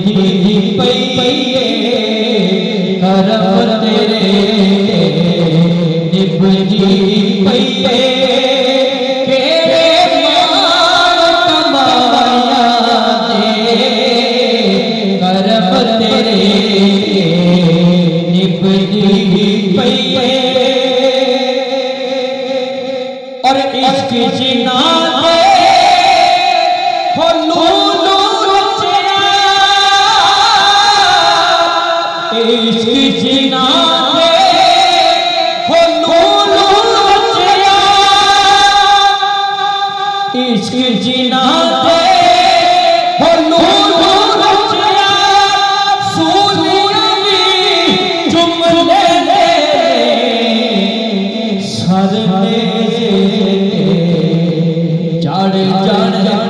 निभदी पईए करम तेरे निभदी पईए केरे मान कमाया दे करम तेरे निभदी पईए और इश्क जिना दे हो लूलू रचया इश्क जिना दे हो लूलू रचया इश्क जिना दे हो लूलू रचया सूलियां दी जुमले सर में चढ़ चढ़